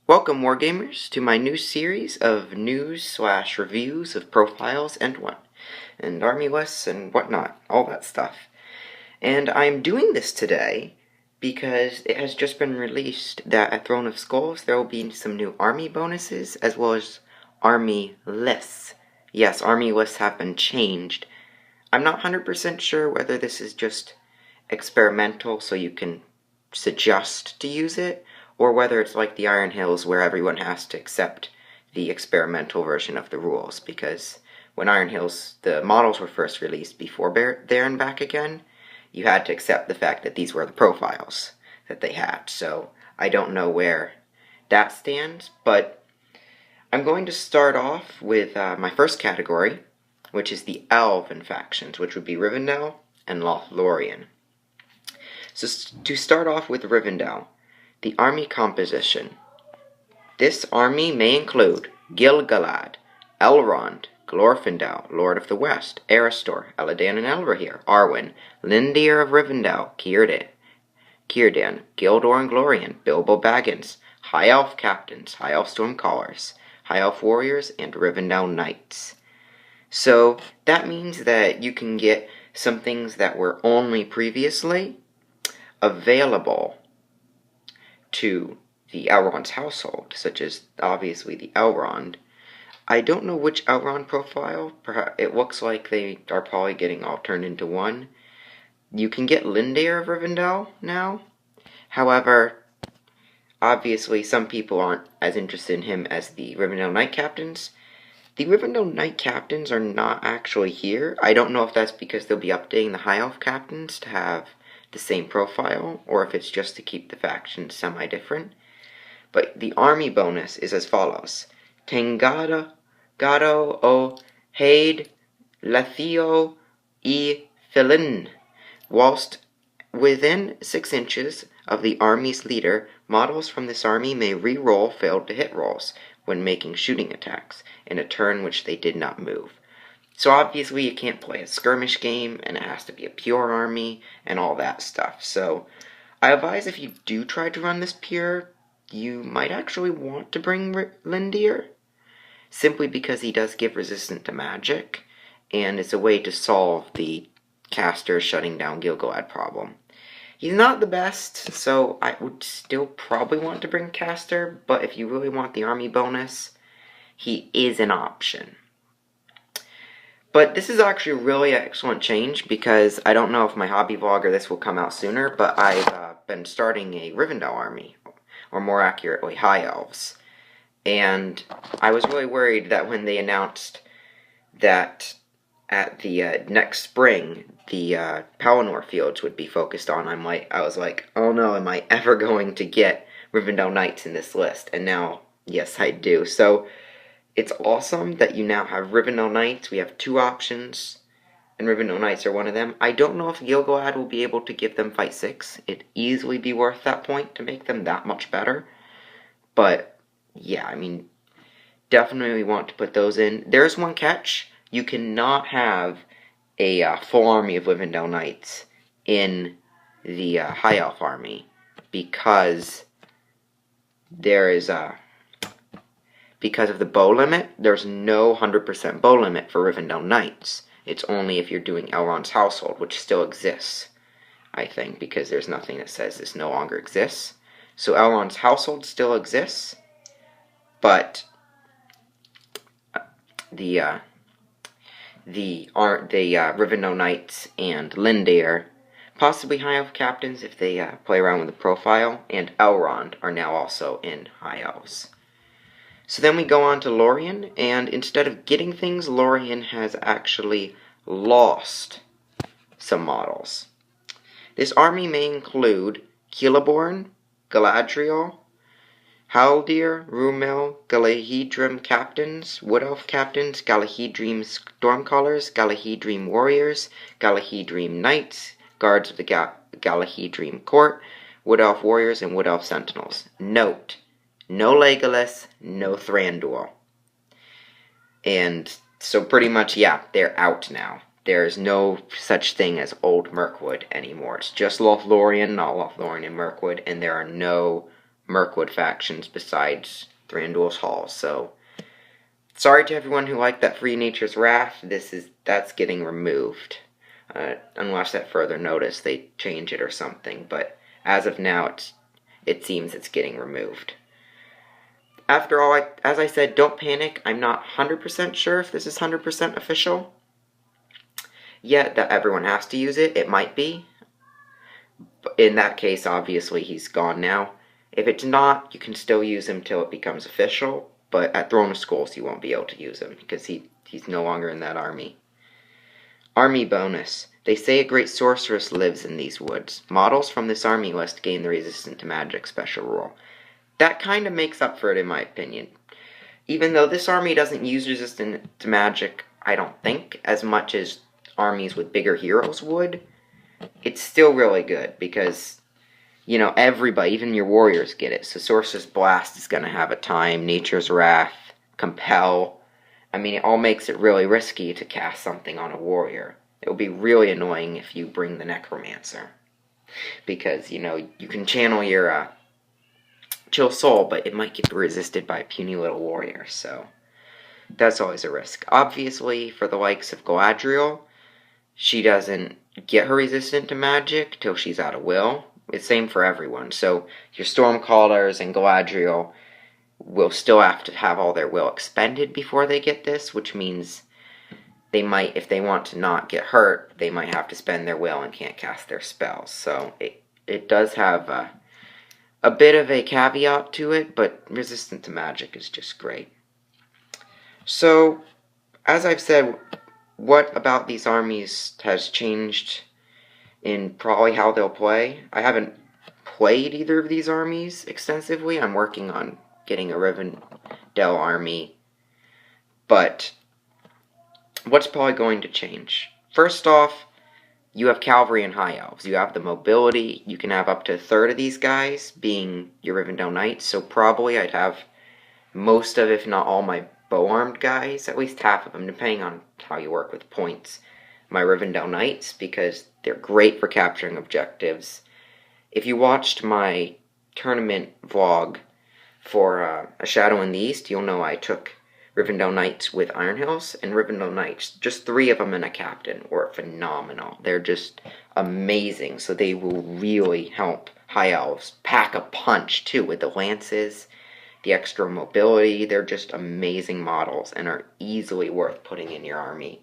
Welcome, Wargamers, to my new series of news/reviews of profiles and army lists and whatnot, all that stuff. And I'm doing this today because it has just been released that at Throne of Skulls there will be some new army bonuses as well as army lists. Yes, army lists have been changed. I'm not 100% sure whether this is just experimental so you can suggest to use it, or whether it's like the Iron Hills where everyone has to accept the experimental version of the rules, because when Iron Hills, the models were first released before There and Back Again, you had to accept the fact that these were the profiles that they had. So I don't know where that stands, but I'm going to start off with my first category, which is the Elven factions, which would be Rivendell and Lothlorien. So to start off with Rivendell, the army composition. This army may include Gil-galad, Elrond, Glorfindel, Lord of the West, Erestor, Elladan and Elrohir, Arwen, Lindir of Rivendell, Círdan, Gildor and Glorian, Bilbo Baggins, High Elf captains, High Elf Stormcallers, High Elf warriors, and Rivendell knights. So that means that you can get some things that were only previously available to the Elrond's household, such as obviously the Elrond. I don't know which Elrond profile. Perhaps it looks like they are probably getting all turned into one. You can get Lindir of Rivendell now. However, obviously some people aren't as interested in him as the Rivendell Knight Captains. The Rivendell Knight Captains are not actually here. I don't know if that's because they'll be updating the High Elf Captains to have the same profile, or if it's just to keep the factions semi-different. But the army bonus is as follows. Tengado o Haid Lathio e Filin. Whilst within 6 inches of the army's leader, models from this army may re-roll failed to hit rolls when making shooting attacks in a turn which they did not move. So obviously you can't play a skirmish game, and it has to be a pure army, and all that stuff. So I advise if you do try to run this pure, you might actually want to bring Lindir, simply because he does give resistance to magic, and it's a way to solve the caster shutting down Gil-galad problem. He's not the best, so I would still probably want to bring caster, but if you really want the army bonus, he is an option. But this is actually a really excellent change, because I don't know if my hobby vlog or this will come out sooner, but I've been starting a Rivendell army, or more accurately, High Elves. And I was really worried that when they announced that at the next spring, the Pelennor fields would be focused on, I was like, oh no, am I ever going to get Rivendell Knights in this list? And now, yes, I do. So it's awesome that you now have Rivendell Knights. We have 2 options, and Rivendell Knights are one of them. I don't know if Gil-galad will be able to give them Fight 6. It'd easily be worth that point to make them that much better. But, yeah, I mean, definitely want to put those in. There's one catch. You cannot have a full army of Rivendell Knights in the High Elf army, because there is because of the bow limit. There's no 100% bow limit for Rivendell Knights. It's only if you're doing Elrond's household, which still exists, I think, because there's nothing that says this no longer exists. So Elrond's household still exists, but the Rivendell Knights and Lindir, possibly High Elf captains if they play around with the profile, and Elrond are now also in High Elves. So then we go on to Lorien, and instead of getting things, Lorien has actually lost some models. This army may include Celeborn, Galadriel, Haldir, Rumel, Galahidrim captains, Wood Elf captains, Galahidrim Stormcallers, Galahidrim warriors, Galahidrim knights, guards of the Galahidrim court, Wood Elf warriors, and Wood Elf sentinels. Note: no Legolas, no Thranduil. And so pretty much, yeah, they're out now. There's no such thing as Old Mirkwood anymore. It's just Lothlorien, not Lothlorien and Mirkwood, and there are no Mirkwood factions besides Thranduil's Hall. So, sorry to everyone who liked that Free Nature's Wrath. That's getting removed. Unless at further notice they change it or something. But as of now, it seems it's getting removed. After all, as I said, don't panic. I'm not 100% sure if this is 100% official yet that everyone has to use it. It might be. In that case, obviously, he's gone now. If it's not, you can still use him till it becomes official, but at Throne of Skulls, you won't be able to use him, because he's no longer in that army. Army bonus. They say a great sorceress lives in these woods. Models from this army list gain the resistant to magic special rule. That kind of makes up for it, in my opinion. Even though this army doesn't use resistant to magic, I don't think, as much as armies with bigger heroes would, it's still really good, because, you know, everybody, even your warriors get it. So Sorcerer's Blast is going to have a time, Nature's Wrath, Compel. I mean, it all makes it really risky to cast something on a warrior. It will be really annoying if you bring the Necromancer, because, you know, you can channel your Chill Soul, but it might get resisted by a puny little warrior, so that's always a risk. Obviously, for the likes of Galadriel, she doesn't get her resistant to magic till she's out of will. It's same for everyone. So your Stormcallers and Galadriel will still have to have all their will expended before they get this, which means they might, if they want to not get hurt, they might have to spend their will and can't cast their spells. So it does have a bit of a caveat to it, but resistant to magic is just great. So, as I've said, what about these armies has changed in probably how they'll play? I haven't played either of these armies extensively. I'm working on getting a Rivendell army. But what's probably going to change? First off, you have Cavalry and High Elves. You have the mobility. You can have up to a third of these guys being your Rivendell Knights. So probably I'd have most of, if not all, my bow-armed guys, at least half of them, depending on how you work with points, my Rivendell Knights, because they're great for capturing objectives. If you watched my tournament vlog for A Shadow in the East, you'll know I took Rivendell Knights with Iron Hills, and Rivendell Knights, just 3 of them and a captain, were phenomenal. They're just amazing, so they will really help High Elves pack a punch, too, with the lances, the extra mobility. They're just amazing models and are easily worth putting in your army.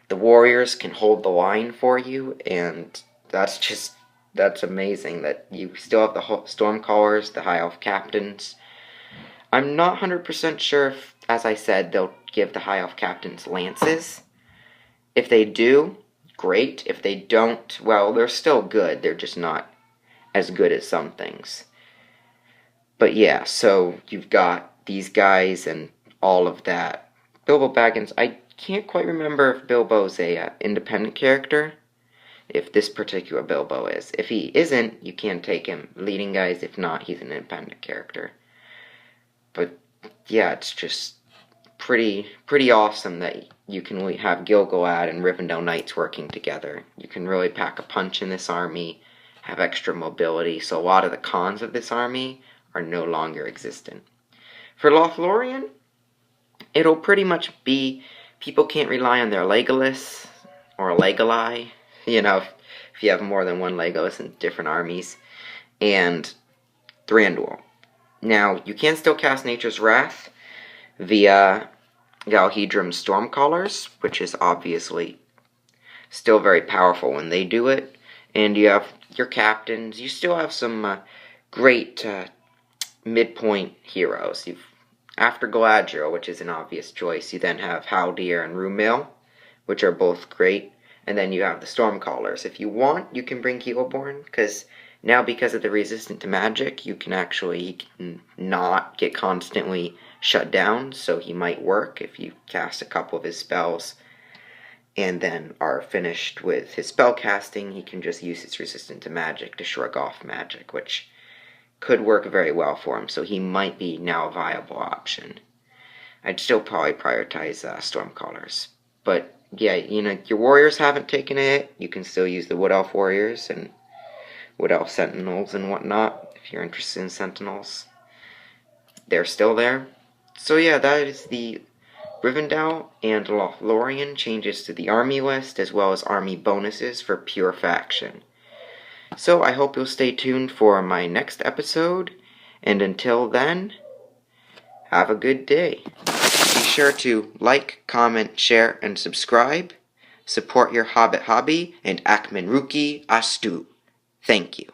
The warriors can hold the line for you, and that's amazing that you still have the Stormcallers, the High Elf captains. I'm not 100% sure if, as I said, they'll give the High Elf captains lances. If they do, great. If they don't, well, they're still good. They're just not as good as some things. But yeah, so you've got these guys and all of that. Bilbo Baggins, I can't quite remember if Bilbo's a independent character. If this particular Bilbo is. If he isn't, you can take him. Leading guys, if not, he's an independent character. But yeah, it's just pretty awesome that you can have Gil-galad and Rivendell Knights working together. You can really pack a punch in this army, have extra mobility, so a lot of the cons of this army are no longer existent. For Lothlorien, it'll pretty much be people can't rely on their Legolas or a Legolas, you know, if you have more than one Legolas in different armies, and Thranduil. Now, you can still cast Nature's Wrath via Galhedrim's Stormcallers, which is obviously still very powerful when they do it, and you have your captains. You still have some great midpoint heroes. After Galadriel, which is an obvious choice, you then have Haldir and Rúmil, which are both great, and then you have the Stormcallers. If you want, you can bring Celeborn, because now because of the resistant to magic, he can not get constantly shut down, so he might work if you cast a couple of his spells and then are finished with his spell casting. He can just use his resistant to magic to shrug off magic, which could work very well for him, so he might be now a viable option. I'd still probably prioritize Stormcallers. But yeah, you know, your warriors haven't taken it. You can still use the Wood Elf warriors and Wood Elf sentinels and whatnot if you're interested in Sentinels. They're still there. So yeah, that is the Rivendell and Lothlorien changes to the army list, as well as army bonuses for pure faction. So I hope you'll stay tuned for my next episode, and until then, have a good day. Be sure to like, comment, share, and subscribe. Support your Hobbit hobby, and Akmenruki Astu. Thank you.